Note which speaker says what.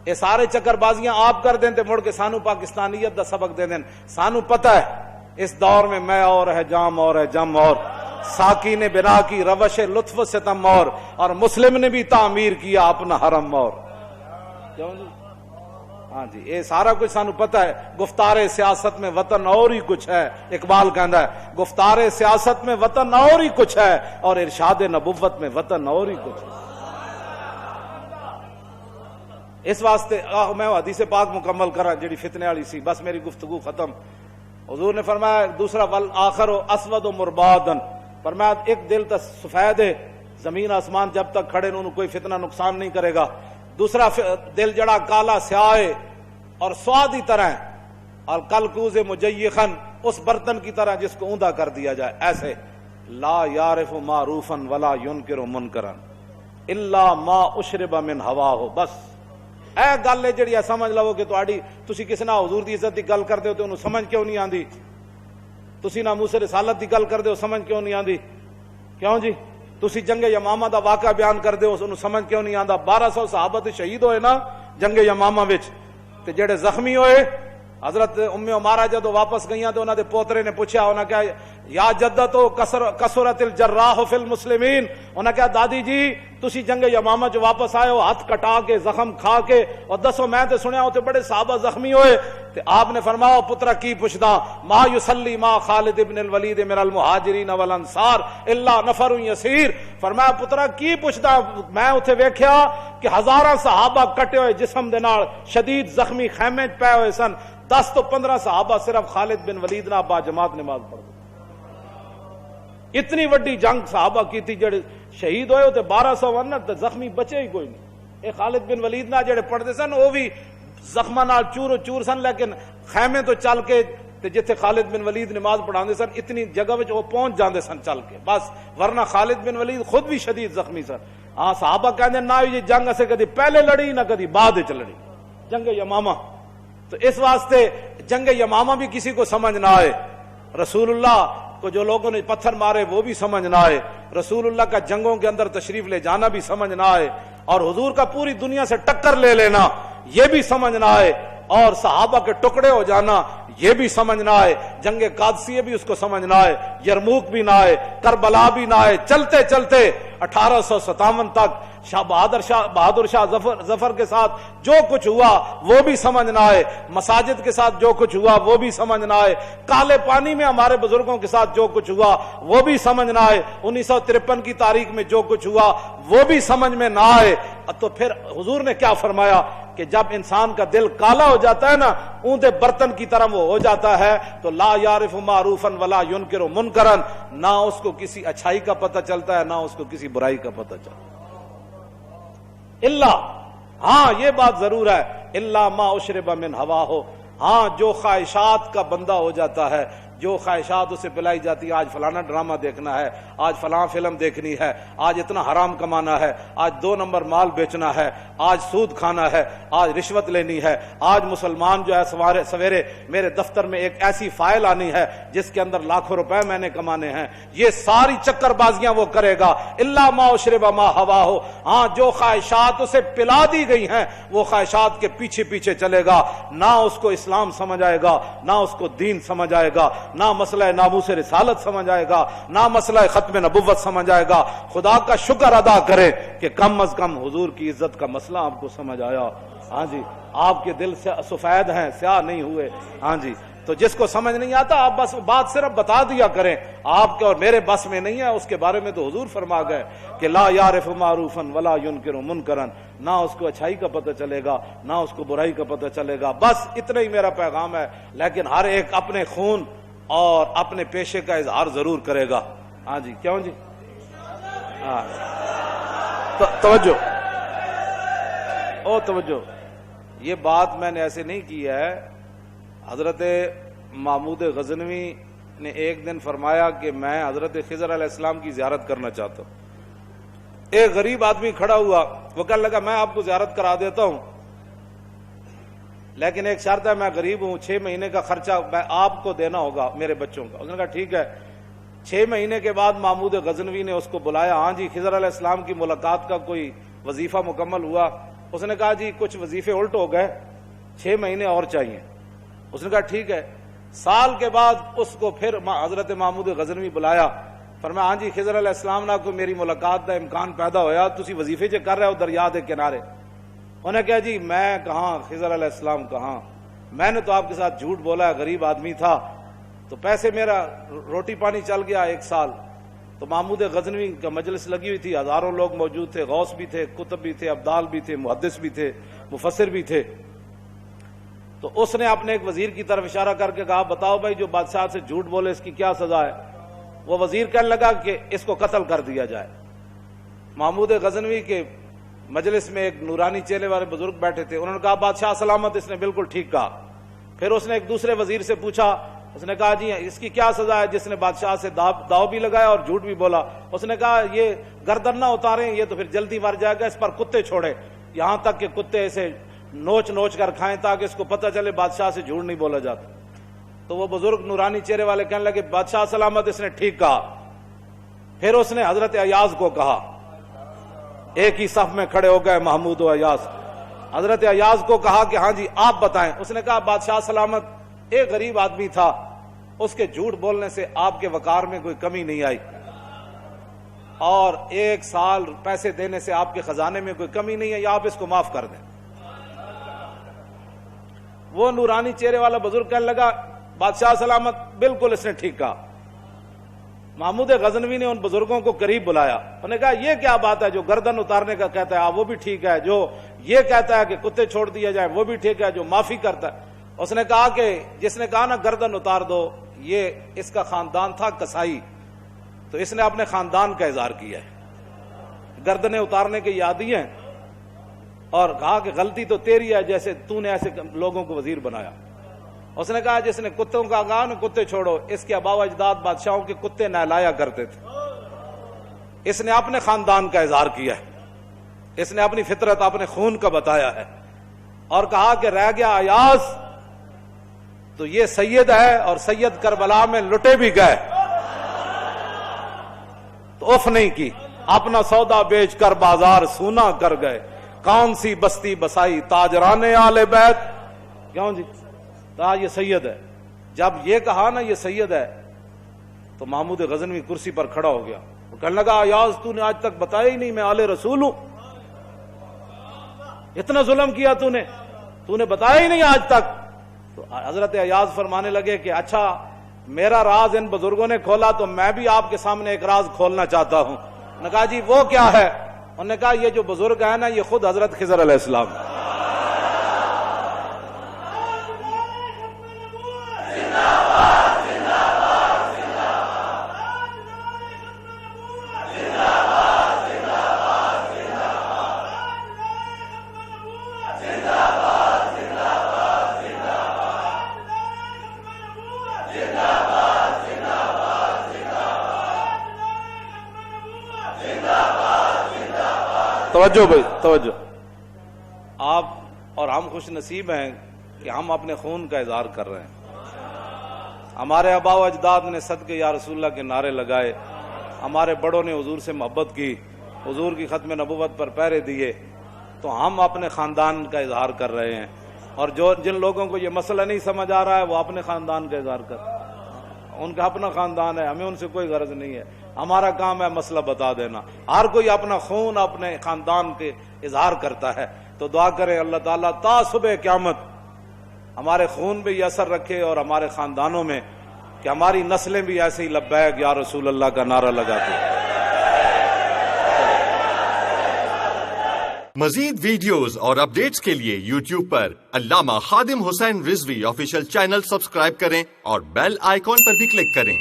Speaker 1: یہ سارے چکر بازیاں آپ کر دیں تے مڑ کے سانو پاکستانیت دا سبق دے دیں. سانو پتہ ہے اس دور میں میں اور ہے جام اور ہے جم اور ساکی نے بنا کی روش لطف ستم اور مسلم نے بھی تعمیر کیا اپنا حرم اور. کیوں جی؟ ہاں جی یہ سارا کچھ سانو پتہ ہے. گفتار سیاست میں وطن اور ہی کچھ ہے. اقبال کہندا ہے گفتار سیاست میں وطن اور ہی کچھ ہے اور ارشاد نبوت میں وطن اور ہی کچھ ہے. اس واسطے میں حدیث پاک مکمل کرا جڑی فتنے والی سی, بس میری گفتگو ختم. حضور نے فرمایا دوسرا والآخر اسود و مربادن, فرمایا ایک دل تو سفید ہے, زمین آسمان جب تک کھڑے انہوں کوئی فتنہ نقصان نہیں کرے گا. دوسرا دل جڑا کالا سیاہ ہے اور سوادی طرح اور کلکوز مجیخن, اس برتن کی طرح جس کو اوندا کر دیا جائے ایسے. لا یعرف معروفا ولا ينکر منکرا الا ما اشرب من ہواہ. بس اے گل ہے جڑی سمجھ لو کہ تسی کس نہ حضور دی عزت دی گل کردے ہو تے انہوں سمجھ کیوں نہیں آندی, تسی ناموس رسالت دی گل کردے ہو سمجھ کیوں نہیں آندی. کیوں جی؟ تسی جنگ یمامہ دا واقعہ بیان کردے ہو انہوں سمجھ کیوں نہیں آندا. 1200 صحابہ تے شہید ہوئے نا جنگ یمامہ وچ, تے جڑے زخمی ہوئے حضرت ام عمارہ جدو واپس گئیاں تو انہاں دے پوترے نے پوچھا, انہاں کہا یا جدتو کثرت الجراح فی المسلمین, انہاں کہا دادی جی تسی جنگ یمامہ جو واپس آئے ہو ہاتھ کٹا کے زخم کھا کے, اور دسو میں تے سنیا ہوتے بڑے صحابہ زخمی ہوئے. تے آپ نے فرمایا پترا کی پوچھدا, ما یصلی ما خالد ابن الولید من المہاجرین والانصار الا نفر یسیر. فرمایا پترا کی پوچھدا, میں اتھے ویکھیا کہ ہزاراں صحابہ کٹے ہوئے جسم دے نال شدید زخمی خیمے پے ہوئے سن, 10 تو 15 صحابہ صرف خالد بن ولید نہ با جماعت نماز پڑھ. اتنی وڈی جنگ صحابہ کی تھی, جڑے شہید ہوئے ہوتے 1200 ورنہ تے زخمی بچے ہی کوئی نہیں. اے خالد بن ولید نہ جڑے پڑھتے سن وہ بھی زخماں نال چور چور سن, لیکن خیمے تو چل کے تے جتھے خالد بن ولید نماز پڑھاندے سن اتنی جگہ وچ وہ پہنچ جاندے سن چل کے بس, ورنہ خالد بن ولید خود بھی شدید زخمی سن. ہاں صحابہ کہندے نہ یہ جنگ اسے کدی پہلے لڑی نہ کدی بعد وچ لڑی, جنگ یمامہ. تو اس واسطے جنگ یمامہ بھی کسی کو سمجھ نہ آئے, رسول اللہ کو جو لوگوں نے پتھر مارے وہ بھی سمجھ نہ آئے, رسول اللہ کا جنگوں کے اندر تشریف لے جانا بھی سمجھ نہ آئے, اور حضور کا پوری دنیا سے ٹکر لے لینا یہ بھی سمجھ نہ آئے, اور صحابہ کے ٹکڑے ہو جانا یہ بھی سمجھ نہ آئے, جنگ قادسیہ بھی اس کو سمجھ نہ آئے, یرموک بھی نہ آئے, کربلا بھی نہ آئے. چلتے چلتے 1857 تک بہادر شاہ ظفر کے ساتھ جو کچھ ہوا وہ بھی سمجھ نہ آئے, مساجد کے ساتھ جو کچھ ہوا وہ بھی سمجھ نہ آئے, کالے پانی میں ہمارے بزرگوں کے ساتھ جو کچھ ہوا وہ بھی سمجھ نہ آئے, 1953 کی تاریخ میں جو کچھ ہوا وہ بھی سمجھ میں نہ آئے. تو پھر حضور نے کیا فرمایا کہ جب انسان کا دل کالا ہو جاتا ہے نا, اونتے برتن کی طرح وہ ہو جاتا ہے, تو لا یعرف معروفا ولا ینکر منکرا, نہ اس کو کسی اچھائی کا پتہ چلتا ہے نہ اس کو کسی برائی کا پتہ چلتا ہے. اللہ, ہاں یہ بات ضرور ہے, الا ما اشرب من ہواہ, ہاں جو خواہشات کا بندہ ہو جاتا ہے, جو خواہشات اسے پلائی جاتی ہے, آج فلانا ڈرامہ دیکھنا ہے, آج فلاں فلم دیکھنی ہے, آج اتنا حرام کمانا ہے, آج 2 نمبر مال بیچنا ہے, آج سود کھانا ہے, آج رشوت لینی ہے, آج مسلمان جو ہے سویرے میرے دفتر میں ایک ایسی فائل آنی ہے جس کے اندر لاکھوں روپے میں نے کمانے ہیں, یہ ساری چکر بازیاں وہ کرے گا. الا ما اشرب ما ہواہ, ہاں جو خواہشات اسے پلا دی گئی ہیں وہ خواہشات کے پیچھے پیچھے چلے گا, نہ اس کو اسلام سمجھ آئے گا نہ اس کو دین سمجھ آئے گا, نہ مسئلہ ناموس رسالت سمجھ آئے گا نہ مسئلہ ختم نبوت سمجھ آئے گا. خدا کا شکر ادا کریں کہ کم از کم حضور کی عزت کا مسئلہ آپ کو سمجھ آیا. ہاں جی, آپ کے دل سے سفید ہیں, سیاہ نہیں ہوئے. ہاں جی, تو جس کو سمجھ نہیں آتا آپ بس بات صرف بتا دیا کریں, آپ کے اور میرے بس میں نہیں ہے. اس کے بارے میں تو حضور فرما گئے کہ لا یعرف معروفا ولا ینکر منکرا, نہ اس کو اچھائی کا پتہ چلے گا نہ اس کو برائی کا پتہ چلے گا. بس اتنا ہی میرا پیغام ہے, لیکن ہر ایک اپنے خون اور اپنے پیشے کا اظہار ضرور کرے گا. ہاں جی, کیوں جی, ہاں توجہ, توجہ, یہ بات میں نے ایسے نہیں کی ہے. حضرت محمود غزنوی نے ایک دن فرمایا کہ میں حضرت خضر علیہ السلام کی زیارت کرنا چاہتا ہوں. ایک غریب آدمی کھڑا ہوا, وہ کہنے لگا میں آپ کو زیارت کرا دیتا ہوں, لیکن ایک شرط ہے, میں غریب ہوں, 6 مہینے کا خرچہ میں آپ کو دینا ہوگا میرے بچوں کا. اس نے کہا ٹھیک ہے. 6 مہینے کے بعد محمود غزنوی نے اس کو بلایا. ہاں جی, خضر علیہ السلام کی ملاقات کا کوئی وظیفہ مکمل ہوا, اس نے کہا جی کچھ وظیفے الٹ ہو گئے، 6 مہینے اور چاہیے۔ اس نے کہا ٹھیک ہے۔ سال کے بعد اس کو پھر حضرت محمود غزنوی بلایا، فرمایا ہاں جی خضر علیہ السلام نہ کو میری ملاقات کا امکان پیدا ہویا، تسی وظیفے جو کر رہے ہو دریا کے کنارے۔ انہوں نے کہا جی میں کہاں، خضر علیہ السلام کہاں، میں نے تو آپ کے ساتھ جھوٹ بولا ہے، غریب آدمی تھا تو پیسے میرا روٹی پانی چل گیا 1 سال۔ تو محمود غزنوی کا مجلس لگی ہوئی تھی، ہزاروں لوگ موجود تھے، غوث بھی تھے، کتب بھی تھے، ابدال بھی تھے، محدث بھی تھے، مفسر بھی تھے۔ تو اس نے اپنے ایک وزیر کی طرف اشارہ کر کے کہا بتاؤ بھائی جو بادشاہ سے جھوٹ بولے اس کی کیا سزا ہے؟ وہ وزیر کہنے لگا کہ اس کو قتل کر دیا جائے۔ محمود غزنوی کے مجلس میں ایک نورانی چہرے والے بزرگ بیٹھے تھے، انہوں نے کہا بادشاہ سلامت، اس نے بالکل ٹھیک کہا۔ پھر اس نے ایک دوسرے وزیر سے پوچھا، اس نے کہا جی اس کی کیا سزا ہے جس نے بادشاہ سے داؤ بھی لگایا اور جھوٹ بھی بولا؟ اس نے کہا یہ گردن نہ اتاریں، یہ تو پھر جلدی مر جائے گا، اس پر کتے چھوڑے، یہاں تک کہ کتے اسے نوچ نوچ کر کھائیں تاکہ اس کو پتہ چلے بادشاہ سے جھوٹ نہیں بولا جاتا۔ تو وہ بزرگ نورانی چہرے والے کہنے لگے بادشاہ سلامت، اس نے ٹھیک کہا۔ پھر اس نے حضرت ایاز کو کہا، ایک ہی صف میں کھڑے ہو گئے محمود و ایاز۔ حضرت ایاز کو کہا کہ ہاں جی آپ بتائیں۔ اس نے کہا بادشاہ سلامت، ایک غریب آدمی تھا، اس کے جھوٹ بولنے سے آپ کے وقار میں کوئی کمی نہیں آئی، اور 1 سال پیسے دینے سے آپ کے خزانے میں کوئی کمی نہیں ہے، آپ اس کو معاف کر دیں۔ وہ نورانی چہرے والا بزرگ کہنے لگا بادشاہ سلامت بالکل اس نے ٹھیک کہا۔ محمود غزنوی نے ان بزرگوں کو قریب بلایا، انہوں نے کہا یہ کیا بات ہے، جو گردن اتارنے کا کہتا ہے وہ بھی ٹھیک ہے، جو یہ کہتا ہے کہ کتے چھوڑ دیا جائے وہ بھی ٹھیک ہے، جو معافی کرتا ہے۔ اس نے کہا کہ جس نے کہا نا گردن اتار دو، یہ اس کا خاندان تھا کسائی، تو اس نے اپنے خاندان کا اظہار کیا ہے، گردنیں اتارنے کے عادی ہیں، اور کہا کہ غلطی تو تیری ہے جیسے تو نے ایسے لوگوں کو وزیر بنایا۔ اس نے کہا جس نے کتوں کا کہا نا کتے چھوڑو، اس کے آباء و اجداد بادشاہوں کے کتے نہلایا کرتے تھے۔ اس نے اپنے خاندان کا اظہار کیا ہے، اس نے اپنی فطرت اپنے خون کا بتایا ہے، اور کہا کہ رہ گیا ایاز تو یہ سید ہے، اور سید کربلا میں لٹے بھی گئے تو اف نہیں کی، اپنا سودا بیچ کر بازار سونا کر گئے، کون سی بستی بسائی تاجران آل بیت۔ کیوں جی یہ سید ہے۔ جب یہ کہا نا یہ سید ہے تو محمود غزنوی کرسی پر کھڑا ہو گیا، وہ کہنے لگا ایاز تو نے آج تک بتایا ہی نہیں میں آل رسول ہوں، اتنا ظلم کیا تو نے بتایا ہی نہیں آج تک۔ تو حضرت ایاز فرمانے لگے کہ اچھا میرا راز ان بزرگوں نے کھولا تو میں بھی آپ کے سامنے ایک راز کھولنا چاہتا ہوں۔ انہوں نے کہا جی وہ کیا ہے؟ انہوں نے کہا یہ جو بزرگ ہے نا یہ خود حضرت خضر علیہ السلام ہے۔ توجہ بھائی توجہ، آپ اور ہم خوش نصیب ہیں کہ ہم اپنے خون کا اظہار کر رہے ہیں۔ ہمارے آباء و اجداد نے صدقے یا رسول اللہ کے نعرے لگائے، ہمارے بڑوں نے حضور سے محبت کی، حضور کی ختم نبوت پر پہرے دیے، تو ہم اپنے خاندان کا اظہار کر رہے ہیں، اور جن لوگوں کو یہ مسئلہ نہیں سمجھ آ رہا ہے وہ اپنے خاندان کا اظہار کر رہے ہیں۔ ان کا اپنا خاندان ہے، ہمیں ان سے کوئی غرض نہیں ہے، ہمارا کام ہے مسئلہ بتا دینا۔ ہر کوئی اپنا خون اپنے خاندان کے اظہار کرتا ہے، تو دعا کریں اللہ تعالیٰ تا صبح قیامت ہمارے خون بھی یہ اثر رکھے اور ہمارے خاندانوں میں، کہ ہماری نسلیں بھی ایسے ہی لبیک یا رسول اللہ کا نعرہ لگاتی ہیں۔
Speaker 2: مزید ویڈیوز اور اپڈیٹس کے لیے یوٹیوب پر علامہ Khadim Hussain Rizvi official channel subscribe کریں اور بیل آئیکن پر بھی کلک کریں۔